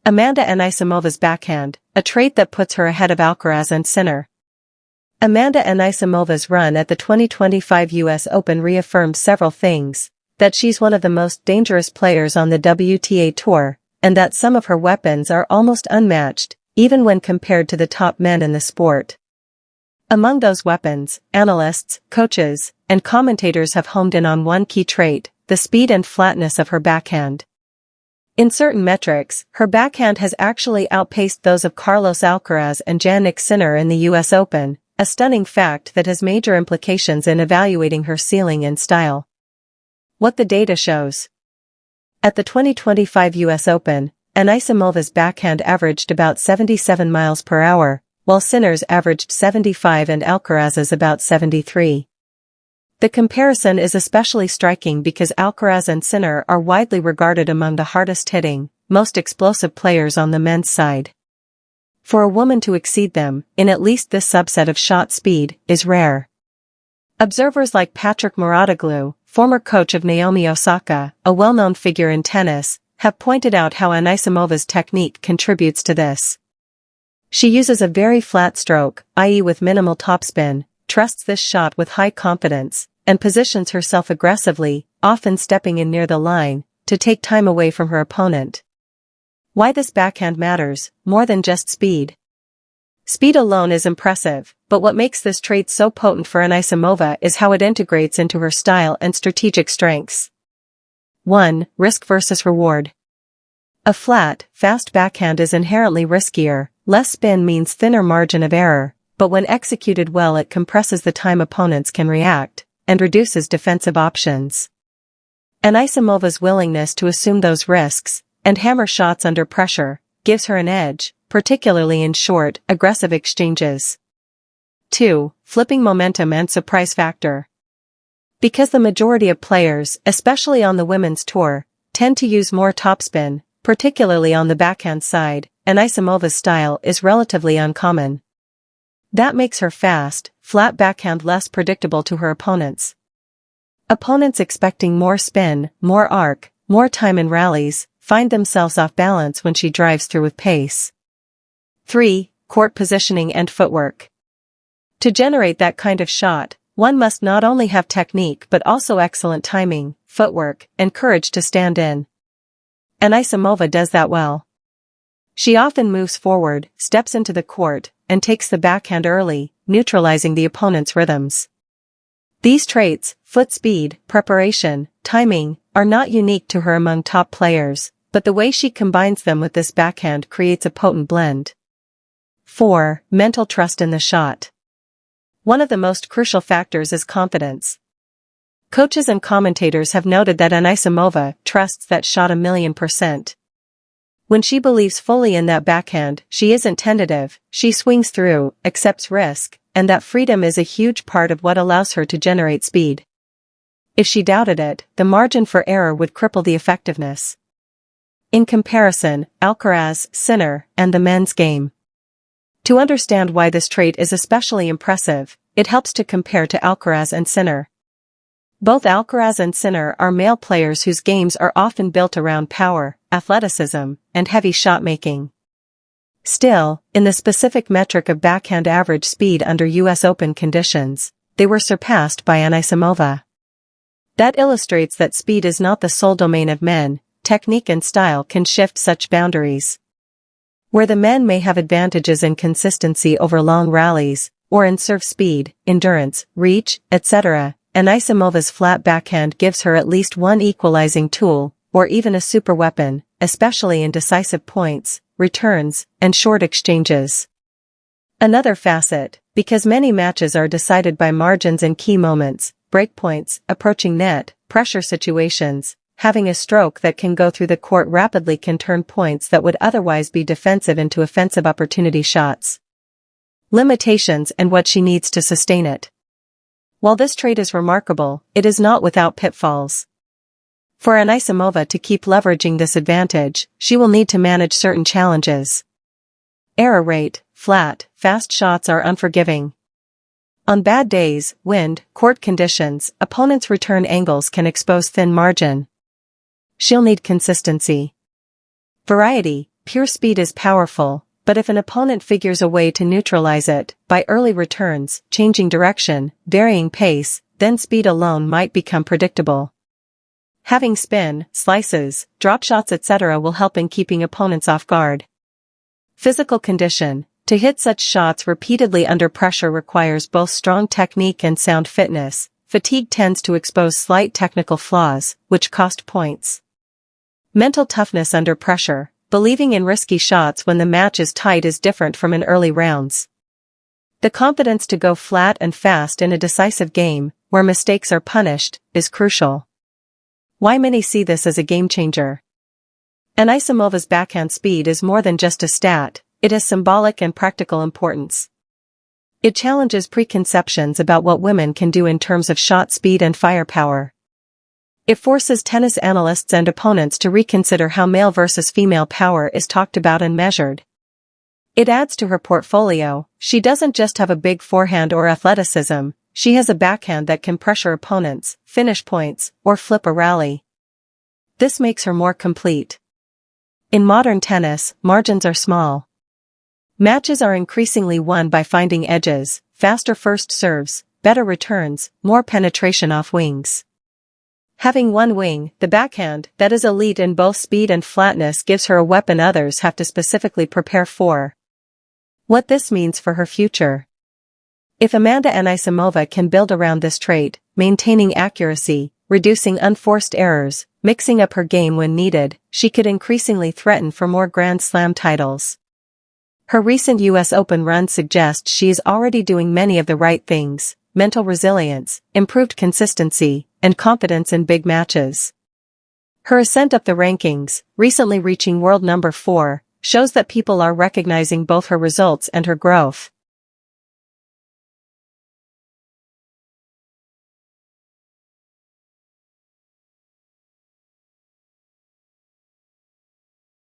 Amanda Anisimova's backhand, a trait that puts her ahead of Alcaraz and Sinner. Amanda Anisimova's run at the 2025 US Open reaffirmed several things: that she's one of the most dangerous players on the WTA Tour, and that some of her weapons are almost unmatched, even when compared to the top men in the sport. Among those weapons, analysts, coaches, and commentators have homed in on one key trait: the speed and flatness of her backhand. In certain metrics, her backhand has actually outpaced those of Carlos Alcaraz and Jannik Sinner in the US Open, a stunning fact that has major implications in evaluating her ceiling and style. What the data shows. At the 2025 US Open, Anisimova's backhand averaged about 77 miles per hour, while Sinner's averaged 75 and Alcaraz's about 73. The comparison is especially striking because Alcaraz and Sinner are widely regarded among the hardest-hitting, most explosive players on the men's side. For a woman to exceed them, in at least this subset of shot speed, is rare. Observers like Patrick Mouratoglou, former coach of Naomi Osaka, a well-known figure in tennis, have pointed out how Anisimova's technique contributes to this. She uses a very flat stroke, i.e. with minimal topspin, trusts this shot with high confidence, and positions herself aggressively, often stepping in near the line, to take time away from her opponent. Why this backhand matters, more than just speed. Speed alone is impressive, but what makes this trait so potent for Anisimova is how it integrates into her style and strategic strengths. 1. Risk versus reward. A flat, fast backhand is inherently riskier. Less spin means thinner margin of error, but when executed well it compresses the time opponents can react, and reduces defensive options. Anisimova's willingness to assume those risks, and hammer shots under pressure, gives her an edge, particularly in short, aggressive exchanges. 2. Flipping momentum and surprise factor. Because the majority of players, especially on the women's tour, tend to use more topspin, particularly on the backhand side, Anisimova's style is relatively uncommon. That makes her fast, flat backhand less predictable to her opponents. Opponents expecting more spin, more arc, more time in rallies, find themselves off balance when she drives through with pace. 3. Court positioning and footwork. To generate that kind of shot, one must not only have technique but also excellent timing, footwork, and courage to stand in. Anisimova does that well. She often moves forward, steps into the court, and takes the backhand early, neutralizing the opponent's rhythms. These traits, foot speed, preparation, timing, are not unique to her among top players, but the way she combines them with this backhand creates a potent blend. 4. Mental trust in the shot. One of the most crucial factors is confidence. Coaches and commentators have noted that Anisimova trusts that shot 1,000,000%. When she believes fully in that backhand, she isn't tentative, she swings through, accepts risk, and that freedom is a huge part of what allows her to generate speed. If she doubted it, the margin for error would cripple the effectiveness. In comparison, Alcaraz, Sinner, and the men's game. To understand why this trait is especially impressive, it helps to compare to Alcaraz and Sinner. Both Alcaraz and Sinner are male players whose games are often built around power, athleticism, and heavy shot-making. Still, in the specific metric of backhand average speed under US Open conditions, they were surpassed by Anisimova. That illustrates that speed is not the sole domain of men, technique and style can shift such boundaries. Where the men may have advantages in consistency over long rallies, or in serve speed, endurance, reach, etc., Anisimova's flat backhand gives her at least one equalizing tool, or even a superweapon, especially in decisive points, returns, and short exchanges. Another facet, because many matches are decided by margins in key moments, breakpoints, approaching net, pressure situations, having a stroke that can go through the court rapidly can turn points that would otherwise be defensive into offensive opportunity shots. Limitations and what she needs to sustain it. While this trait is remarkable, it is not without pitfalls. For Anisimova to keep leveraging this advantage, she will need to manage certain challenges. Error rate, flat, fast shots are unforgiving. On bad days, wind, court conditions, opponents' return angles can expose thin margin. She'll need consistency. Variety, pure speed is powerful, but if an opponent figures a way to neutralize it, by early returns, changing direction, varying pace, then speed alone might become predictable. Having spin, slices, drop shots etc. will help in keeping opponents off guard. Physical condition. To hit such shots repeatedly under pressure requires both strong technique and sound fitness. Fatigue tends to expose slight technical flaws, which cost points. Mental toughness under pressure. Believing in risky shots when the match is tight is different from in early rounds. The confidence to go flat and fast in a decisive game, where mistakes are punished, is crucial. Why many see this as a game changer. Anisimova's backhand speed is more than just a stat, it has symbolic and practical importance. It challenges preconceptions about what women can do in terms of shot speed and firepower. It forces tennis analysts and opponents to reconsider how male versus female power is talked about and measured. It adds to her portfolio. She doesn't just have a big forehand or athleticism, she has a backhand that can pressure opponents, finish points, or flip a rally. This makes her more complete. In modern tennis, margins are small. Matches are increasingly won by finding edges, faster first serves, better returns, more penetration off wings. Having one wing, the backhand, that is elite in both speed and flatness gives her a weapon others have to specifically prepare for. What this means for her future. If Amanda Anisimova can build around this trait, maintaining accuracy, reducing unforced errors, mixing up her game when needed, she could increasingly threaten for more Grand Slam titles. Her recent US Open run suggests she is already doing many of the right things: mental resilience, improved consistency, and confidence in big matches. Her ascent up the rankings, recently reaching world number 4, shows that people are recognizing both her results and her growth.